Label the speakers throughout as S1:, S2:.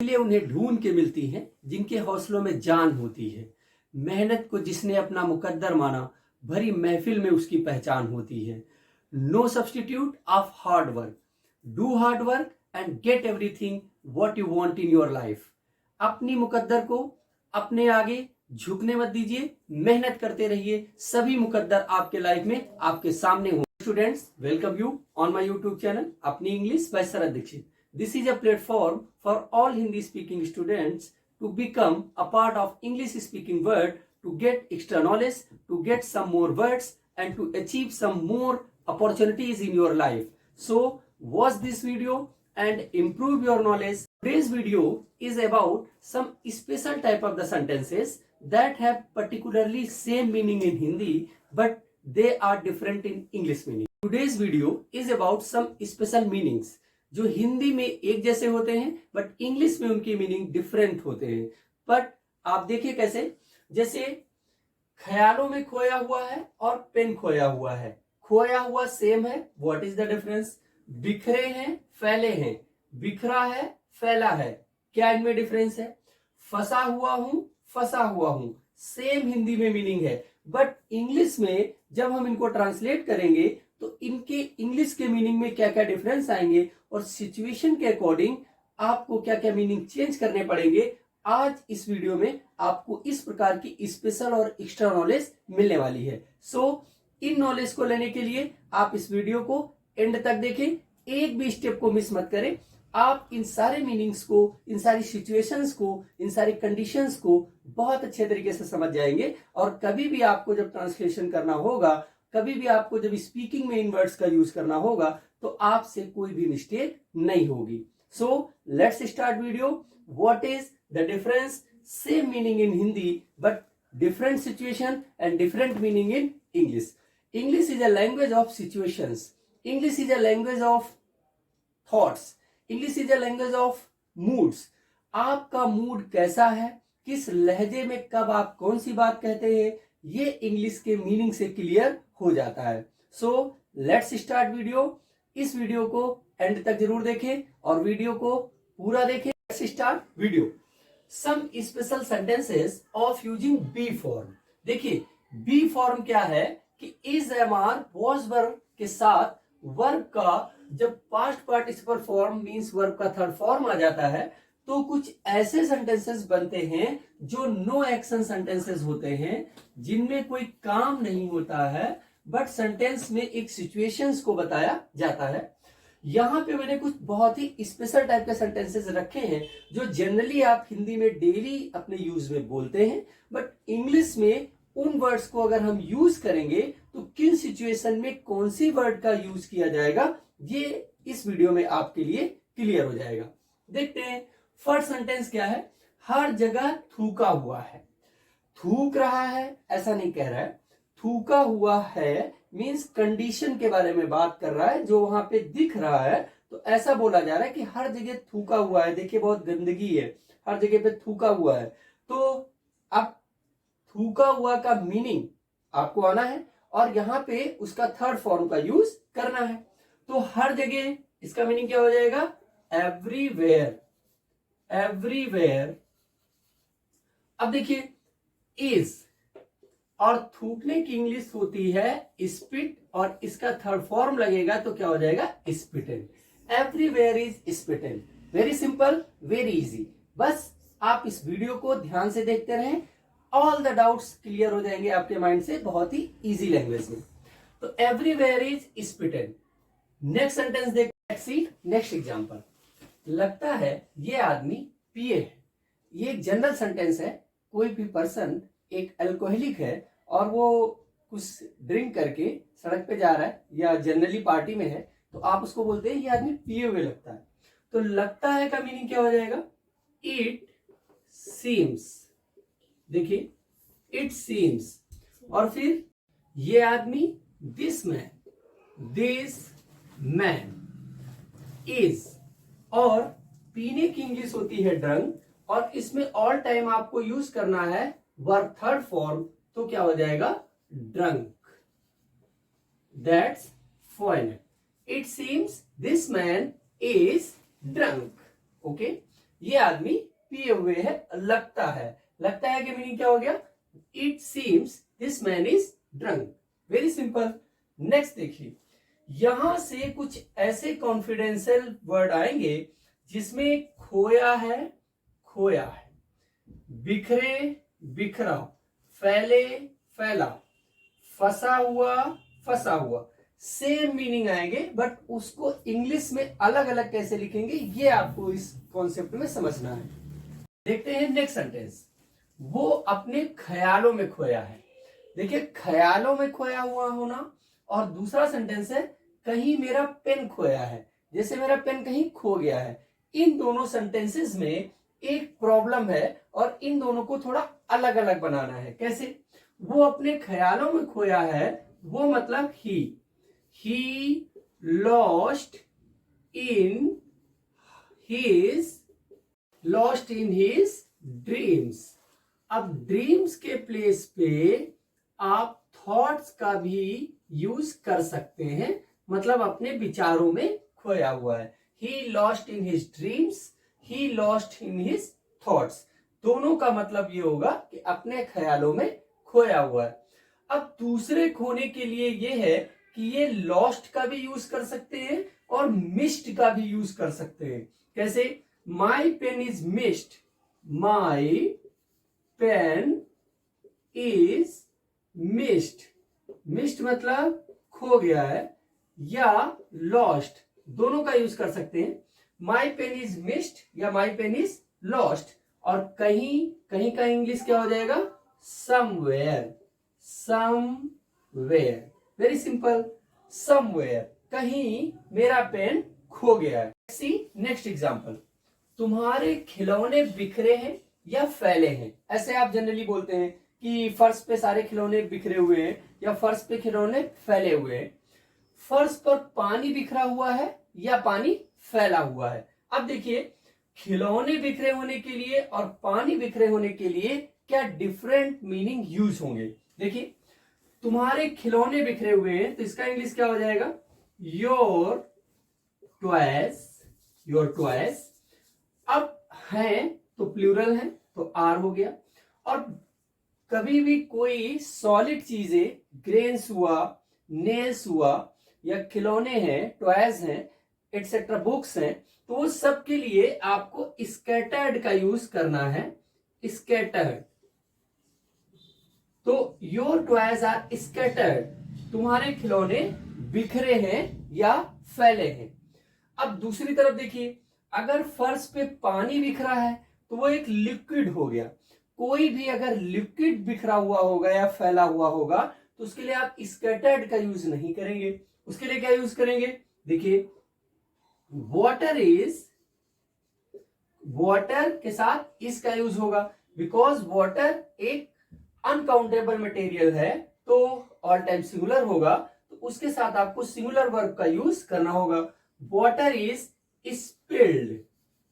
S1: लिए उन्हें ढूंढ के मिलती हैं जिनके हौसलों में जान होती है। मेहनत को जिसने अपना मुकद्दर माना, भरी महफिल में उसकी पहचान होती है। No substitute of hard work, do hard work and get everything what you want in your life. अपनी मुकद्दर को अपने आगे झुकने मत दीजिए, मेहनत करते रहिए, सभी मुकद्दर आपके लाइफ में आपके सामने हो। Students, welcome you on my YouTube channel अपनी English by Sharad Dikshit. This is a platform for all Hindi speaking students to become a part of English speaking world, to get extra knowledge, to get some more words and to achieve some more opportunities in your life. So watch this video and improve your knowledge. Today's video is about some special type of the sentences that have particularly same meaning in Hindi but they are different in English meaning. Today's video is about some special meanings जो हिंदी में एक जैसे होते हैं but English में उनकी meaning different होते हैं। बट आप देखिए कैसे, जैसे ख्यालों में खोया हुआ है और पेन खोया हुआ है। खोया हुआ सेम है, व्हाट इज द डिफरेंस? बिखरे हैं, फैले हैं, बिखरा है, फैला है, क्या इनमें डिफरेंस है? फंसा हुआ हूं, फंसा हुआ हूं, सेम हिंदी में मीनिंग है बट इंग्लिश में जब हम इनको ट्रांसलेट करेंगे तो इनके इंग्लिश के मीनिंग में क्या क्या डिफरेंस आएंगे और सिचुएशन के अकॉर्डिंग आपको क्या क्या मीनिंग चेंज करने पड़ेंगे। आज इस वीडियो में आपको इस प्रकार की स्पेशल और एक्स्ट्रा नॉलेज मिलने वाली है। इन नॉलेज को लेने के लिए आप इस वीडियो को एंड तक देखें, एक भी स्टेप को मिस मत करें। आप इन सारे मीनिंग्स को, इन सारी सिचुएशंस को, इन सारी कंडीशंस को बहुत अच्छे तरीके से समझ जाएंगे और कभी भी आपको जब ट्रांसलेशन करना होगा, कभी भी आपको जब स्पीकिंग में इन वर्ड्स का यूज करना होगा तो आपसे कोई भी मिस्टेक नहीं होगी। सो let's start video. What is the difference? Same meaning in Hindi but different situation and different meaning in English. English is a language of situations, English is a language of thoughts, English is a language of moods. आपका mood कैसा है, किस लहजे में कब आप कौन सी बात कहते हैं, ये इंग्लिश के मीनिंग से क्लियर हो जाता है। So let's start video. इस वीडियो को एंड तक जरूर देखें और वीडियो को पूरा देखें। Let's start video. Some special sentences of using B form. देखिए बी फॉर्म क्या है कि is, am, are, was verb के साथ वर्ब का जब past participle form means verb का थर्ड फॉर्म आ जाता है तो कुछ ऐसे सेंटेंसेस बनते हैं जो नो एक्शन सेंटेंसेस होते हैं, जिनमें कोई काम नहीं होता है बट सेंटेंस में एक सिचुएशंस को बताया जाता है। यहां पे मैंने कुछ बहुत ही स्पेशल टाइप के सेंटेंसेस रखे हैं जो जनरली आप हिंदी में डेली अपने यूज में बोलते हैं बट इंग्लिश में उन वर्ड्स को अगर हम यूज करेंगे तो किन सिचुएशन में कौन सी वर्ड का यूज किया जाएगा ये इस वीडियो में आपके लिए क्लियर हो जाएगा। देखते हैं फर्स्ट सेंटेंस क्या है। हर जगह थूका हुआ है। थूक रहा है ऐसा नहीं कह रहा है, थूका हुआ है मींस कंडीशन के बारे में बात कर रहा है जो वहां पे दिख रहा है। तो ऐसा बोला जा रहा है कि हर जगह थूका हुआ है। देखिए बहुत गंदगी है, हर जगह पे थूका हुआ है। तो अब थूका हुआ का मीनिंग आपको आना है और यहां पे उसका थर्ड फॉर्म का यूज करना है। तो हर जगह इसका मीनिंग क्या हो जाएगा? Everywhere, everywhere. अब देखिए इज और थूकने की इंग्लिश होती है स्पिट और इसका थर्ड फॉर्म लगेगा तो क्या हो जाएगा? Spitten. Everywhere is spitten. Very simple, very easy. बस आप इस वीडियो को ध्यान से देखते रहें, ऑल द डाउट्स क्लियर हो जाएंगे आपके माइंड से बहुत ही इजी लैंग्वेज में। तो एवरीवेयर इज स्पिटन। नेक्स्ट सेंटेंस देखिए, नेक्स्ट एग्जांपल। लगता है ये आदमी पिए है। ये एक जनरल सेंटेंस है। कोई भी पर्सन एक अल्कोहलिक है और वो कुछ ड्रिंक करके सड़क पे जा रहा है या जनरली पार्टी में है तो आप उसको बोलते हैं ये आदमी पिए हुए लगता है। तो लगता है का मीनिंग क्या हो जाएगा? It seems. देखिए इट सीम्स। और फिर ये आदमी, दिस मैन इज। और पीने की इंग्लिश होती है ड्रंक और इसमें ऑल टाइम आपको यूज करना है वर्ब थर्ड फॉर्म। तो क्या हो जाएगा? Drunk. That's fine. It seems this man is drunk. Okay, ये आदमी पिए हुए है, लगता है कि मीनिंग क्या हो गया? It seems this man is drunk. Very simple. Next देखिए, यहां से कुछ ऐसे कॉन्फिडेंशियल वर्ड आएंगे जिसमें खोया है, खोया है, बिखरे, बिखरा, फैले, फैला, फंसा हुआ, फंसा हुआ, सेम मीनिंग आएंगे, बट उसको इंग्लिश में अलग अलग कैसे लिखेंगे ये आपको इस कॉन्सेप्ट में समझना है। देखते हैं नेक्स्ट सेंटेंस। वो अपने ख्यालों में खोया है। देखिए, ख्यालों में खोया हुआ होना, और दूसरा सेंटेंस है कहीं मेरा पेन खोया है, जैसे मेरा पेन कहीं खो गया है। इन दोनों सेंटेंसेस में एक प्रॉब्लम है और इन दोनों को थोड़ा अलग अलग बनाना है। कैसे? वो अपने ख्यालों में खोया है, वो मतलब he lost in his dreams. अब ड्रीम्स के प्लेस पे आप थॉट्स का भी यूज कर सकते हैं, मतलब अपने विचारों में खोया हुआ है। he lost in his dreams, he lost in his thoughts, दोनों का मतलब ये होगा कि अपने ख्यालों में खोया हुआ है। अब दूसरे खोने के लिए ये है कि ये लॉस्ट का भी यूज कर सकते हैं और मिस्ड का भी यूज कर सकते हैं। कैसे? My pen is missed, my pen is missed, missed मतलब खो गया है, या लॉस्ट, दोनों का यूज कर सकते हैं। माई पेन इज मिस्ड या माई पेन इज लॉस्ट। और कहीं कहीं का इंग्लिश क्या हो जाएगा? Somewhere, somewhere. Very simple, somewhere, कहीं मेरा पेन खो गया है। सी नेक्स्ट एग्जांपल। तुम्हारे खिलौने बिखरे हैं या फैले हैं, ऐसे आप जनरली बोलते हैं कि फर्श पे सारे खिलौने बिखरे हुए हैं या फर्श पे खिलौने फैले हुए हैं। फर्श पर पानी बिखरा हुआ है या पानी फैला हुआ है। अब देखिए, खिलौने बिखरे होने के लिए और पानी बिखरे होने के लिए क्या डिफरेंट मीनिंग यूज होंगे। देखिए, तुम्हारे खिलौने बिखरे हुए हैं तो इसका इंग्लिश क्या हो जाएगा? Your toys, your toys. अब हैं तो प्लूरल है तो आर हो गया। और कभी भी कोई सॉलिड चीजें, ग्रेन्स हुआ, नेल्स हुआ, या खिलौने हैं, टॉयज हैं, एटसेट्रा, बुक्स हैं, तो वो सब के लिए आपको स्कैटर्ड का यूज करना है, स्कैटर्ड। तो योर टॉयज आर स्कैटर्ड, तुम्हारे खिलौने बिखरे हैं या फैले हैं। अब दूसरी तरफ देखिए, अगर फर्श पे पानी बिखरा है तो वो एक लिक्विड हो गया। कोई भी अगर लिक्विड बिखरा हुआ होगा या फैला हुआ होगा तो उसके लिए आप स्कैटर्ड का यूज नहीं करेंगे, उसके लिए क्या यूज करेंगे? देखिए, वाटर इज, वाटर के साथ इसका यूज होगा, बिकॉज वाटर एक अनकाउंटेबल मटेरियल है तो ऑल टाइम सिंगुलर होगा, तो उसके साथ आपको सिंगुलर वर्ब का यूज करना होगा। Water is spilled,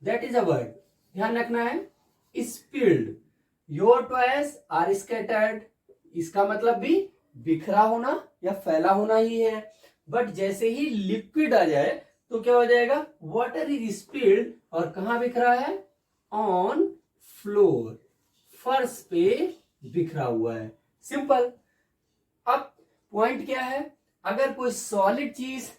S1: that is a word, ध्यान रखना है, spilled. Your toys are scattered, इसका मतलब भी बिखरा होना या फैला होना ही है। बट जैसे ही लिक्विड आ जाए तो क्या हो जाएगा? वाटर इज स्पिल्ड, और कहां बिखरा है? ऑन फ्लोर, फर्श पे बिखरा हुआ है। सिंपल। अब पॉइंट क्या है? अगर कोई सॉलिड चीज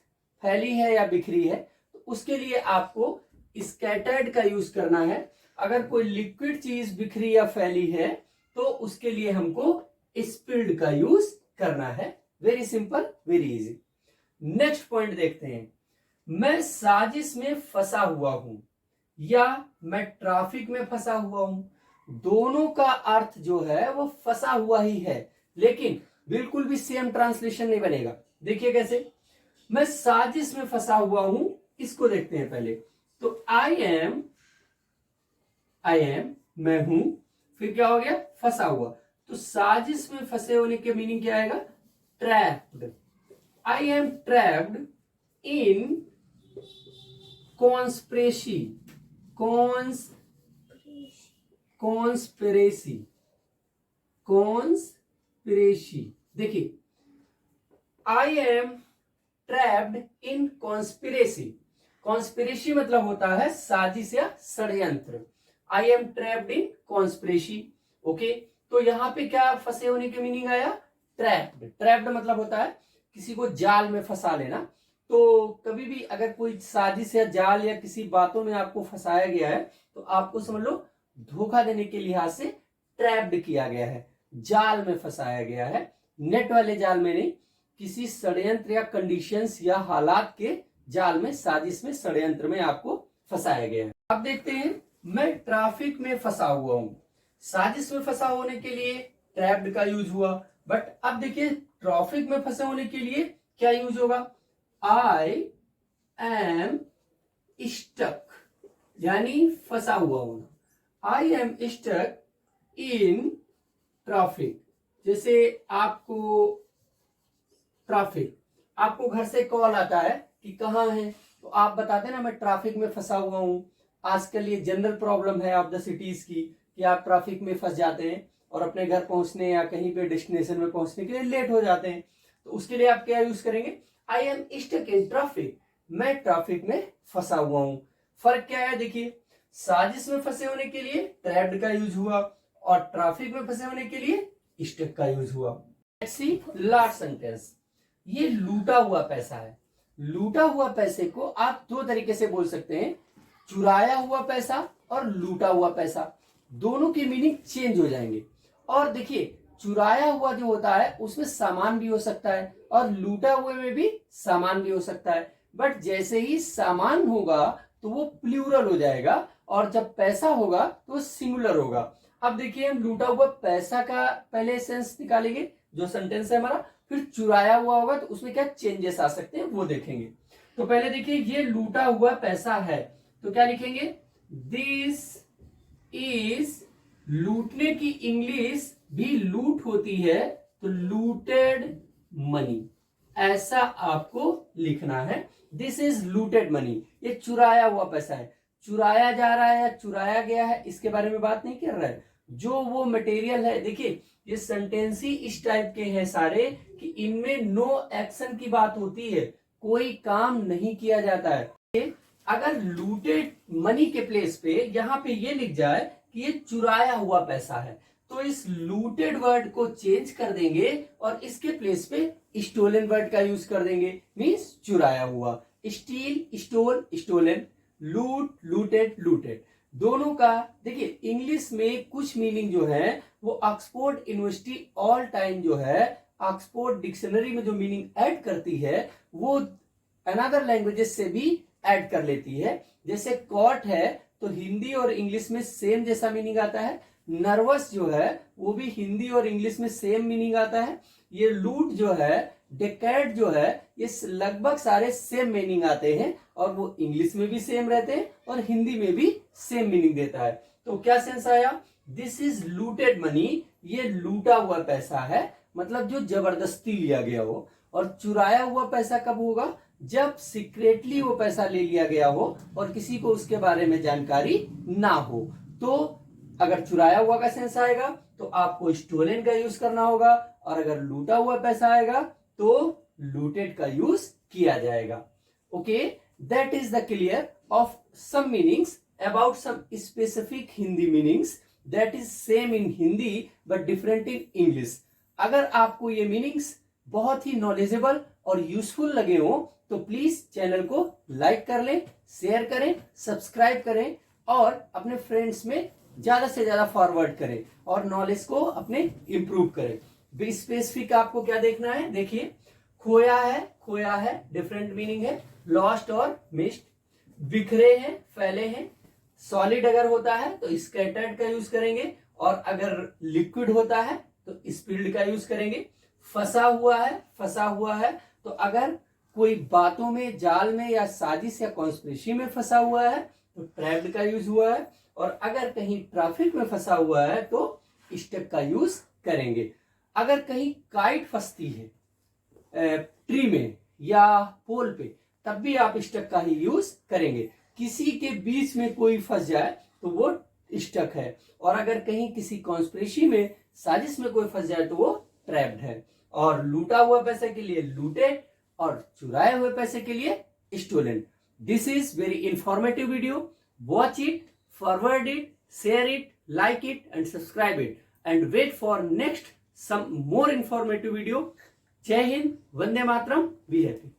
S1: फैली है या बिखरी है तो उसके लिए आपको स्कैटर्ड का यूज करना है। अगर कोई लिक्विड चीज बिखरी या फैली है तो उसके लिए हमको स्पिल्ड का यूज करना है। Very simple, very easy. Next point देखते हैं। मैं साजिश में फंसा हुआ हूं या मैं ट्रैफिक में फंसा हुआ हूं, दोनों का अर्थ जो है वो फंसा हुआ ही है, लेकिन बिल्कुल भी सेम ट्रांसलेशन नहीं बनेगा। देखिए कैसे? मैं साजिश में फंसा हुआ हूं, इसको देखते हैं पहले। तो आई एम, मैं हूं, फिर क्या हो गया? फंसा हुआ। तो साजिश में फंसे होने के मीनिंग क्या आएगा? Trapped. I am trapped in conspiracy, conspiracy, conspiracy. देखिए, I am trapped in conspiracy. Conspiracy मतलब होता है साजिश या षड्यंत्र। I am trapped in conspiracy. Okay, तो यहाँ पे क्या फंसे होने की मीनिंग आया? ट्रैप्ड। ट्रैप्ड मतलब होता है किसी को जाल में फंसा लेना। तो कभी भी अगर कोई साजिश या जाल या किसी बातों में आपको फंसाया गया है तो आपको समझ लो धोखा देने के लिहाज से ट्रैप्ड किया गया है, जाल में फंसाया गया है। नेट वाले जाल में नहीं, किसी षड्यंत्र या कंडीशंस या हालात के जाल में, साजिश में, षड्यंत्र में आपको फंसाया गया है। अब देखते हैं, मैं ट्रैफिक में फंसा हुआ हूं। साजिश में फंसा होने के लिए ट्रैप्ड का यूज हुआ, बट अब देखिए ट्रैफिक में फंसे होने के लिए क्या यूज होगा? आई एम स्टक, यानी फंसा हुआ होना। I am stuck in traffic. जैसे आपको घर से कॉल आता है कि कहाँ है, तो आप बताते हैं ना मैं ट्रैफिक में फंसा हुआ हूं। आजकल ये जनरल प्रॉब्लम है ऑफ द सिटीज की कि आप ट्रैफिक में फंस जाते हैं और अपने घर पहुंचने या कहीं पे डेस्टिनेशन में पहुंचने के लिए लेट हो जाते हैं। तो उसके लिए आप क्या यूज करेंगे? I am stuck in traffic, मैं ट्रैफिक में फंसा हुआ हूं। फर्क क्या है देखिए, साजिश में फंसे होने के लिए ट्रैप्ड का यूज हुआ और ट्रैफिक में फंसे होने के लिए स्टक का यूज हुआ। Let's see last sentence. ये लूटा हुआ पैसा है। लूटा हुआ पैसे को आप दो तरीके से बोल सकते हैं, चुराया हुआ पैसा और लूटा हुआ पैसा। दोनों की मीनिंग चेंज हो जाएंगे। और देखिए चुराया हुआ जो होता है उसमें सामान भी हो सकता है और लूटा हुए में भी सामान भी हो सकता है, बट जैसे ही सामान होगा तो वो प्लूरल हो जाएगा और जब पैसा होगा तो सिंगुलर होगा। अब देखिए हम लूटा हुआ पैसा का पहले सेंस निकालेंगे जो सेंटेंस है हमारा, फिर चुराया हुआ होगा तो उसमें क्या चेंजेस आ सकते हैं वो देखेंगे। तो पहले देखिए ये लूटा हुआ पैसा है तो क्या लिखेंगे? दिस इज, लूटने की इंग्लिश भी लूट होती है तो लूटेड मनी, ऐसा आपको लिखना है। दिस इज लूटेड मनी, ये चुराया हुआ पैसा है। चुराया जा रहा है या चुराया गया है इसके बारे में बात नहीं कर रहा है, जो वो मटेरियल है। देखिए ये सेंटेंस ही इस टाइप के हैं सारे कि इनमें नो एक्शन की बात होती है, कोई काम नहीं किया जाता है। अगर लूटेड मनी के प्लेस पे यहाँ पे ये लिख जाए कि ये चुराया हुआ पैसा है तो इस लूटेड वर्ड को चेंज कर देंगे और इसके प्लेस पे स्टोलन वर्ड का यूज कर देंगे, मीन्स चुराया हुआ। स्टील, स्टोल, स्टोलन, लूट, लूटेड, लूटेड। दोनों का देखिए इंग्लिश में कुछ मीनिंग जो है वो ऑक्सफोर्ड यूनिवर्सिटी ऑल टाइम जो है ऑक्सफोर्ड डिक्शनरी में जो मीनिंग ऐड करती है वो अनदर लैंग्वेजेस से भी ऐड कर लेती है। जैसे कॉट है तो हिंदी और इंग्लिश में सेम जैसा मीनिंग आता है। नर्वस जो है वो भी हिंदी और इंग्लिश में सेम मीनिंग आता है। ये लूट जो है, डेकैड जो है, ये लगभग सारे सेम मीनिंग आते हैं और वो इंग्लिश में भी सेम रहते हैं और हिंदी में भी सेम मीनिंग देता है। तो क्या सेंस आया? दिस इज लूटेड मनी, ये लूटा हुआ पैसा है, मतलब जो जबरदस्ती लिया गया हो। और चुराया हुआ पैसा कब होगा? जब सीक्रेटली वो पैसा ले लिया गया हो और किसी को उसके बारे में जानकारी ना हो। तो अगर चुराया हुआ का सेंस आएगा तो आपको स्टोलन का यूज करना होगा और अगर लूटा हुआ पैसा आएगा तो लूटेड का यूज किया जाएगा। Okay, that is the clear of some meanings about some specific Hindi meanings that is same in Hindi but different in English. अगर आपको ये मीनिंग्स बहुत ही नॉलेजेबल और यूजफुल लगे हो तो प्लीज चैनल को लाइक कर लें, शेयर करें, सब्सक्राइब करें और अपने फ्रेंड्स में ज्यादा से ज्यादा फॉरवर्ड करें और नॉलेज को अपने इंप्रूव करें। स्पेसिफिक आपको क्या देखना है? देखिए खोया है डिफरेंट मीनिंग है, लॉस्ट और मिस्ड। बिखरे हैं, फैले हैं। सॉलिड अगर होता है तो स्कैटर्ड का यूज करेंगे और अगर लिक्विड होता है तो स्पिल्ड का यूज करेंगे। फंसा हुआ है तो अगर कोई बातों में, जाल में या साजिश या कॉन्स्पिरेसी में फंसा हुआ है तो ट्रैप्ड का यूज हुआ है और अगर कहीं ट्रैफिक में फंसा हुआ है तो स्टक का यूज करेंगे। अगर कहीं काइट फंसती है ट्री में या पोल पे तब भी आप स्टक का ही यूज करेंगे। किसी के बीच में कोई फंस जाए तो वो स्टक है और अगर कहीं किसी कॉन्स्पिरेसी में, साजिश में कोई फंस जाए तो वो ट्रैप्ड है। और लूटा हुआ पैसे के लिए लूटेड और चुराए हुए पैसे के लिए stolen. This is very informative video. Watch it, forward it, share it, like it and subscribe it and wait for next some more informative video. Jai Hind, Vande Mataram, be happy.